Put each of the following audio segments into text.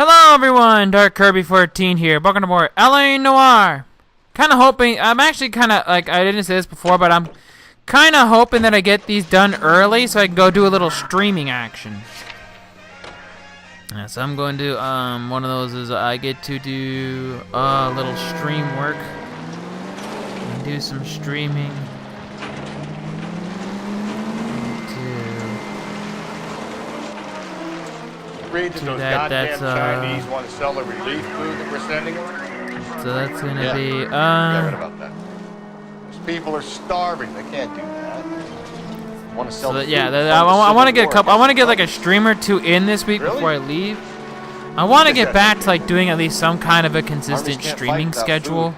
Hello everyone, Dark Kirby 14 here. Welcome to more Noire. Kinda hoping, I'm actually kinda, like, I didn't say this before, but I'm kinda hoping that I get these done early so I can go do a little streaming action. Yeah, so I'm going to, one of those is I get to do a little stream work. And do some streaming. Those goddamn Chinese want to sell the relief food that we're sending them. So that's gonna be Yeah, right about that. Those people are starving. They can't do that. Want to sell? So I want to get a couple. I want to get like a stream or two in this week before I leave. I want to get back to like doing at least some kind of a consistent streaming schedule.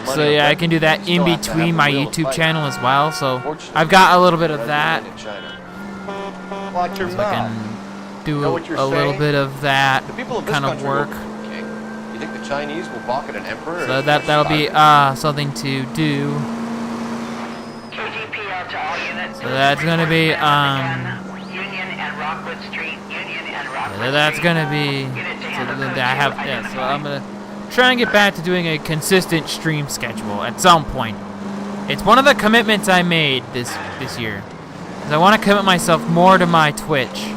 So yeah, I can do that in between my YouTube channel as well. So I've got a little bit of that. Watch your So I mouth. can do a little bit of that kind of work. You think the Chinese will balk at an emperor? So that'll be something to do. So that's gonna be that's gonna be. So I have So I'm gonna try and get back to doing a consistent stream schedule at some point. It's one of the commitments I made this year. Cause I want to commit myself more to my Twitch.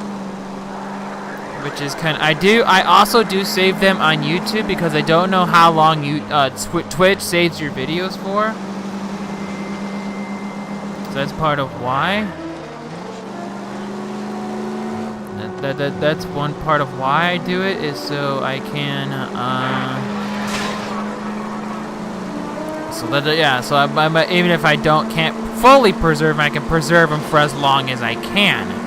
Which is kind of, I also do save them on YouTube because I don't know how long Twitch saves your videos for. So that's part of why. That's one part of why I do it, is so I can, even if I can't fully preserve them, I can preserve them for as long as I can.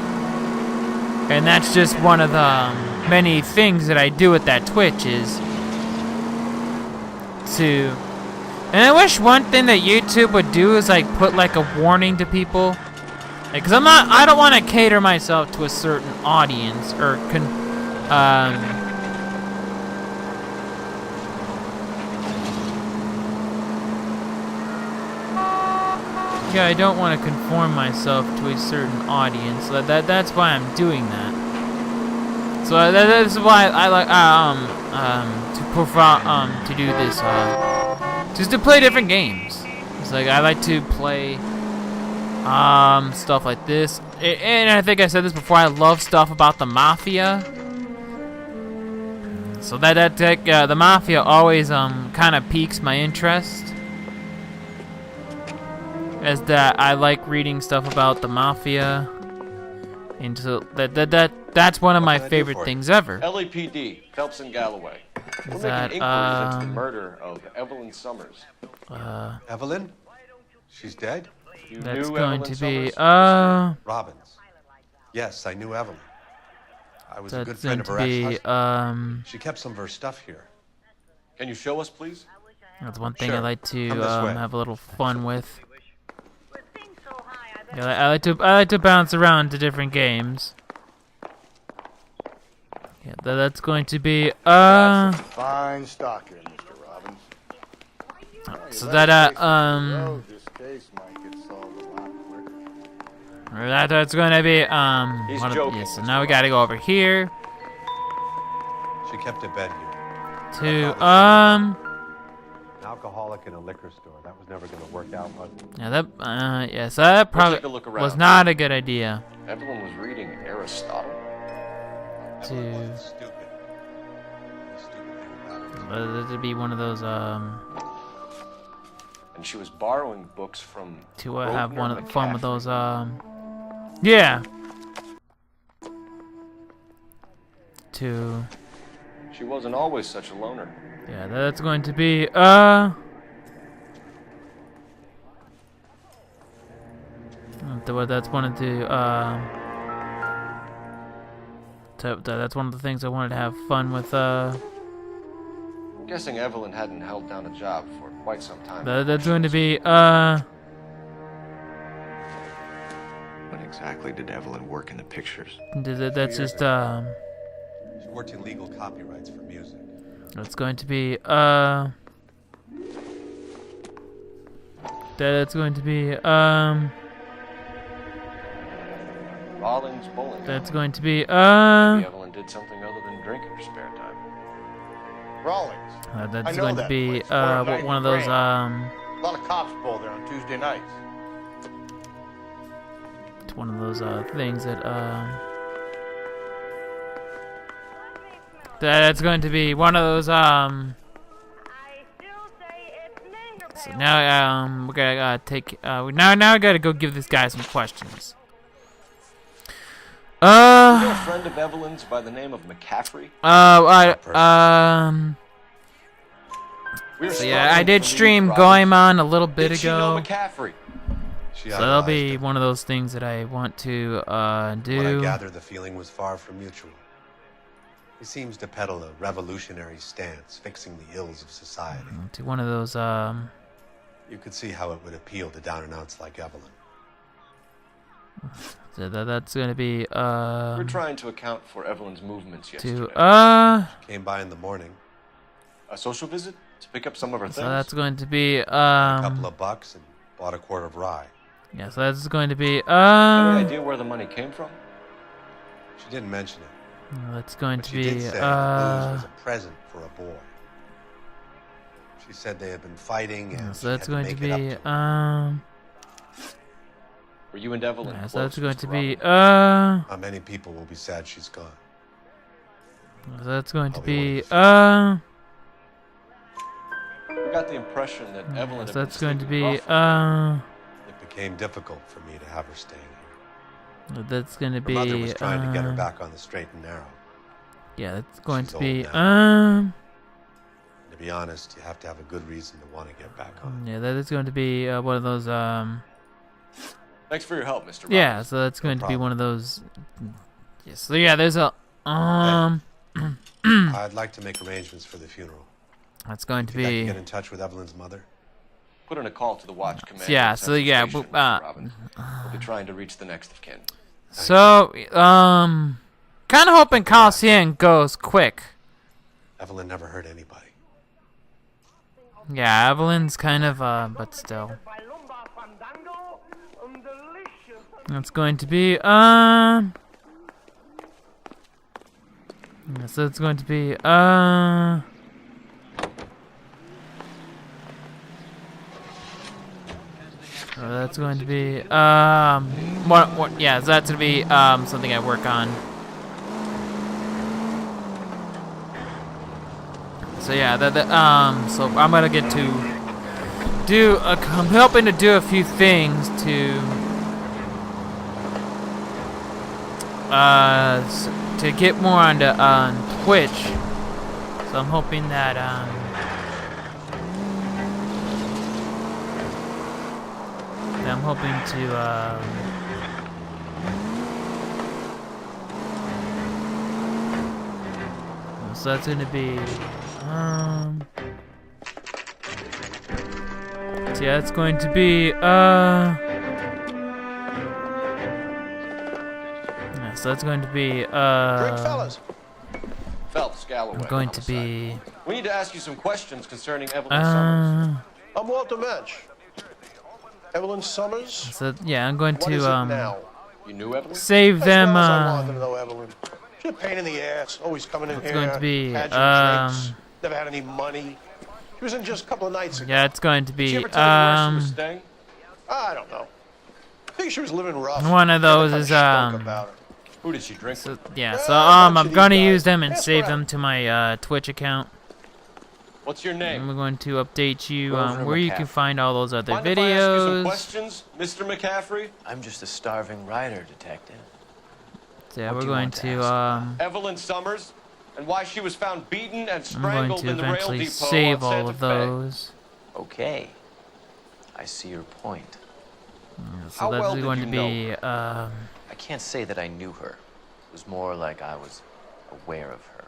And that's just one of the many things that I do with that Twitch is to... And I wish one thing that YouTube would do is like put like a warning to people. Like, cause I don't want to cater myself to a certain audience or yeah, I don't want to conform myself to a certain audience. So that's why I'm doing that. So that's why I like to do this just to play different games. It's like I like to play stuff like this. And I think I said this before, I love stuff about the mafia. So the mafia always kind of piques my interest. As that I like reading stuff about the mafia, and so that's one of my favorite things ever. LAPD, Phelps and Galloway. We're making inquiries into the murder of Evelyn Summers. Evelyn? She's dead? That's going to be Robbins. Yes, I knew Evelyn. I was a good friend of her ex-husband. She kept some of her stuff here. Can you show us, please? That's one thing I like to have a little fun with. Yeah, I like to bounce around to different games. Yeah, that's going to be Fine stock here, Mr. Robbins. So that's going to be so now we got to go over here. She kept a bed here. To An alcoholic in a liquor store. That was never going to work out, was it? yeah, so that probably was not a good idea. Evelyn was reading Aristotle. To Stupid. this would be one of those And she was borrowing books from to have one of the fun with those yeah. To She wasn't always such a loner. yeah, that's going to be that's one of the that's one of the things I wanted to have fun with. I'm guessing Evelyn hadn't held down a job for quite some time. That's going to be When exactly did Evelyn work in the pictures? That's just She worked in legal copyrights for music. That's going to be that's going to be Rollins Bowling. that's going to be Maybe Evelyn Evelyn did something other than drink in her spare time. Rawlings. That's going to be one of those A lot of cops pull there on Tuesday nights. it's one of those things that that's going to be one of those so now we're gonna take now I gotta go give this guy some questions. You know a friend of Evelyn's by the name of McCaffrey? So yeah, I did stream Goemon a little bit Did ago. She know McCaffrey? She So that'll be idolized him. one of those things that I want to What I do. gather, the feeling was far from mutual. He seems to peddle a revolutionary stance, fixing the ills of society. To one of those You could see how it would appeal to down-and-outs like Evelyn. so that's gonna be We're trying to account for Evelyn's movements yesterday. to Came by in the morning, A social visit to pick up some of her things. so that's going to be a couple of bucks, and bought a quart of rye. yeah, so that's going to be Any idea where the money came from? She didn't mention it, that's going but to she be did say the booze was a present for a boy. She said they had been fighting, and so that's she going had to to make be it up to him. Were you and Evelyn yeah, close, so that's going Mr. to be Robin? How many people will be sad she's gone? so that's going to I'll be be one of We got the impression that Evelyn so had that's been going to sleeping be rough. It became difficult for me to have her staying here. that's going to Her mother was be trying to get her back on the straight and narrow. yeah, that's going She's to be old To be honest, you have to have a good reason to want to get back on. yeah, that is going to be one of those Thanks for your help, Mr. Robin. yeah, so that's going to be one of those yes, so yeah, there's a I'd like to make arrangements for the funeral. that's going to Think I can be get in touch with Evelyn's mother? Put in a call to the watch command. yeah, at so Central yeah, Station, but, Mr. Robin. We'll be trying to reach the next of kin. so kind of hoping Coliseum goes quick. Evelyn never hurt anybody. Yeah, Evelyn's kind of but still. That's going to be so it's going to be so that's going to be what yeah, so that's gonna be something I work on. So yeah, so I'm gonna get to do I'm helping to do a few things to get more onto on Twitch. So I'm hoping that I'm hoping to so that's gonna be so yeah, it's going to be yeah, so that's going to be Drink, fellas. Phelps, Galloway. I'm going to homicide. be We need to ask you some questions concerning Evelyn Summers. I'm Walter Mensch. Evelyn Summers? so yeah, I'm going What is it to now? You knew Evelyn? save As them well as I wanted to know Evelyn. She's a pain in the ass, always coming in It's here. going to be, cadging drinks, never had any money. She was in just a couple of nights ago. yeah, it's going to Did she be ever tell you where she was staying? I don't know. I think she was living rough. one of those Kinda is stunk about her. Who did she drink so, with? yeah, Yeah, so a bunch I'm of gonna these use guys. them and Ask save around. them to my Twitch account. What's your name? I'm going to update you Grover where you can McCaffrey. find all those other Mind if I ask you some videos. questions, Mr. McCaffrey? I'm just a starving writer, detective. So yeah, What we're do you going want to to ask Evelyn Summers, and why she was found beaten and I'm going strangled to in the rail eventually depot save on all Santa of Fe. those. Okay. I see your point. So How that's well did going you to know be I can't say that I knew her. It was more like I was aware of her.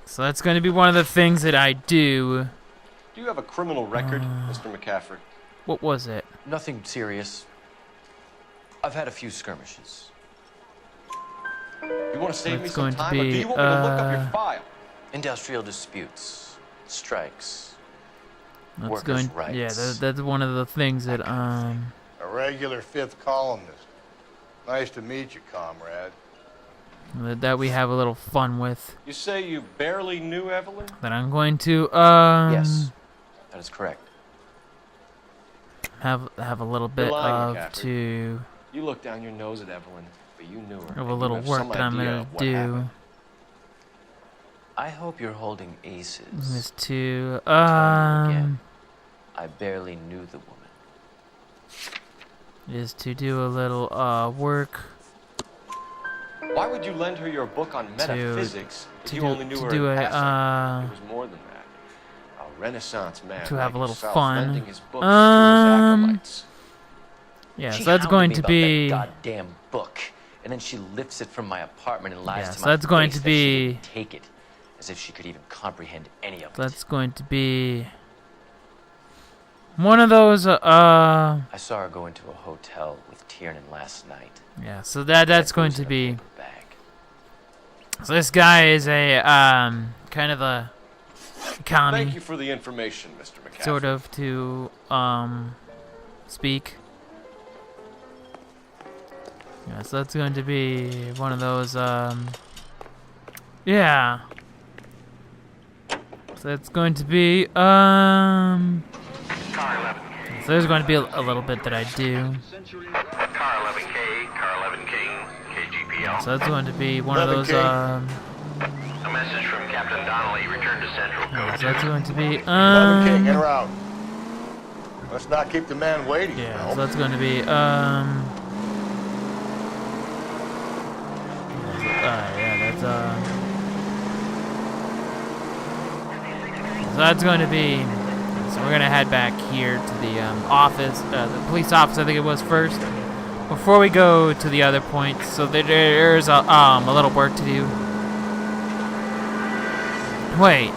so that's going to be one of the things that I do. Do you have a criminal record, Mr. McCaffrey? What was it? Nothing serious. I've had a few skirmishes. You want to save me That's some going to time, or do be, you want me to look up your file? Industrial disputes, strikes. That's Workers' going. rights. Yeah, that's one of the things that A regular fifth columnist. Nice to meet you, comrade. that we have a little fun with. You say you barely knew Evelyn? That I'm going to Yes, that is correct. have a little bit lying, of McCaffrey. to You looked down your nose at Evelyn, but you knew her. of and a you little have work some that I'm idea gonna of what do. happened. I hope you're holding aces. is to Again, I barely knew the woman. is to do a little work Why would you lend her your book on metaphysics if you only knew her do in a passing? It was more than that. A Renaissance man to have a like little yourself, fun. lending his books to his acolytes. Yeah, She so that's hounded going me to about be that goddamn book, and then she lifts it from my apartment and lies Yeah, to so my that's going face to that she be- didn't take it, as if she could even comprehend any of it. that's going to be one of those I saw her go into a hotel with Tiernan last night. yeah, so that's That going goes to in a be paper bag. so this guy is a kind of a commie Thank you for the information, Mr. McCaffrey. sort of to speak. Yeah, so that's going to be one of those yeah. So it's going to be so there's going to be a little bit that I do. Car 11K, Car 11 King, KGPL. So that's going to be one of those 11K. A message from Captain Donnelly, return to Central yeah, Code so that's going to be 11 King, get her out. Let's not keep the man waiting. yeah, Mel. so that's going to be yeah, that's so that's going to be so we're gonna head back here to the office, the police office I think it was first, before we go to the other points. So there's a little work to do. Wait.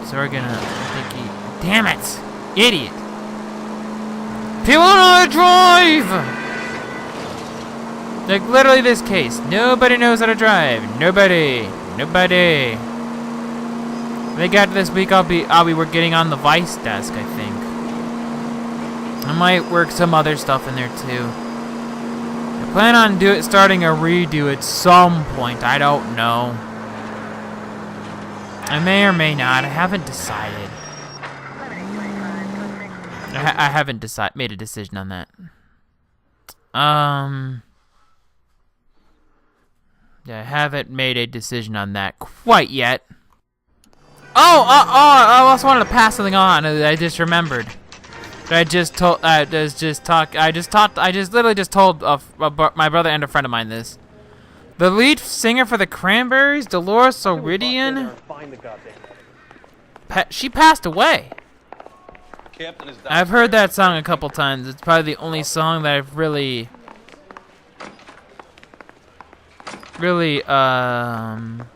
So we're gonna damn it, idiot! People don't know how to drive. Like literally this case, nobody knows how to drive. Nobody. When they get to this week, I'll be getting on the vice desk, I think. I might work some other stuff in there too. I plan on starting a redo at some point. I don't know. I may or may not. I haven't decided. I haven't made a decision on that. Yeah, I haven't made a decision on that quite yet. I also wanted to pass something on. I just remembered. I just literally just told my brother and a friend of mine this. The lead singer for the Cranberries, Dolores O'Riordan, she passed away. I've heard that song a couple times. It's probably the only song that I've really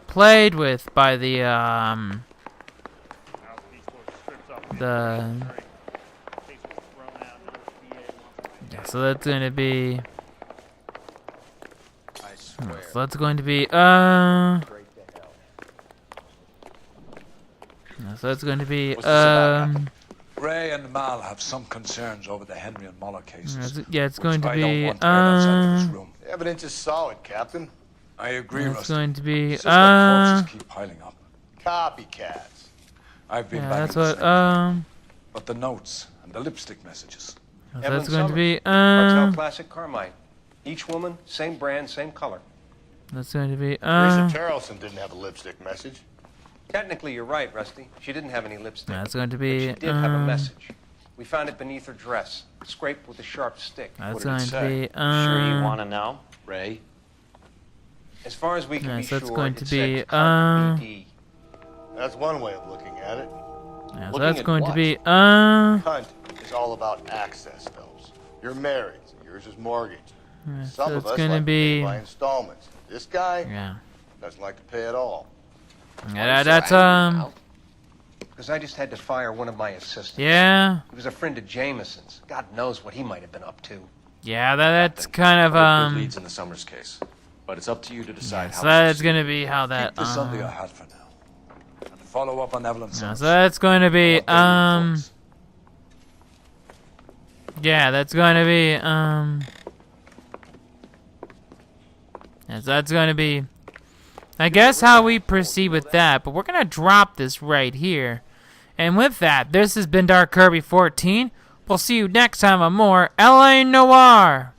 played with by the yeah, so that's gonna be so that's going to be so that's going to be Ray and Mal have some concerns over the Henry and Muller cases. yeah, it's going to I be don't want aired outside this room. The evidence is solid, Captain. I agree, it's Rusty. going to be It's just that corpses keep piling up. Copycats. I've been yeah, back that's in the what same. But the notes and the lipstick messages. so Evelyn that's going to be Martell Classic Carmine. Each woman, same brand, same color. that's going to be Teresa Taraldsen didn't have a lipstick message. Technically, you're right, Rusty. She didn't have any lipstick. that's going to But be she did have a message. We found it beneath her dress, scraped with a sharp stick. that's What did it going to say? be Sure you want to know, Ray? As far as we can Yeah, be so that's sure, going it to said be, Cart BD. That's one way of looking at it. yeah, so looking that's at going to what? be Hunt is all about access, fellas. You're married, so yours is mortgaged. yeah, Some so of it's us going to like to pay be by installments. This guy yeah, doesn't like to pay at all. that's Because I just had to fire one of my assistants. yeah, He was a friend of Jameson's. God knows what he might have been up to. yeah, that's kind of Good leads in the Summers case, but it's up to you to decide how. so that's going to be how that Keep this under your hat for now. And follow up on Evelyn yeah, Summers. so that's going to be I want daily reports. yeah, that's going to be Yeah, so that's going to be, I guess, how we proceed with that. But we're going to drop this right here. And with that, this has been Dark Kirby 14. We'll see you next time on more LA Noire.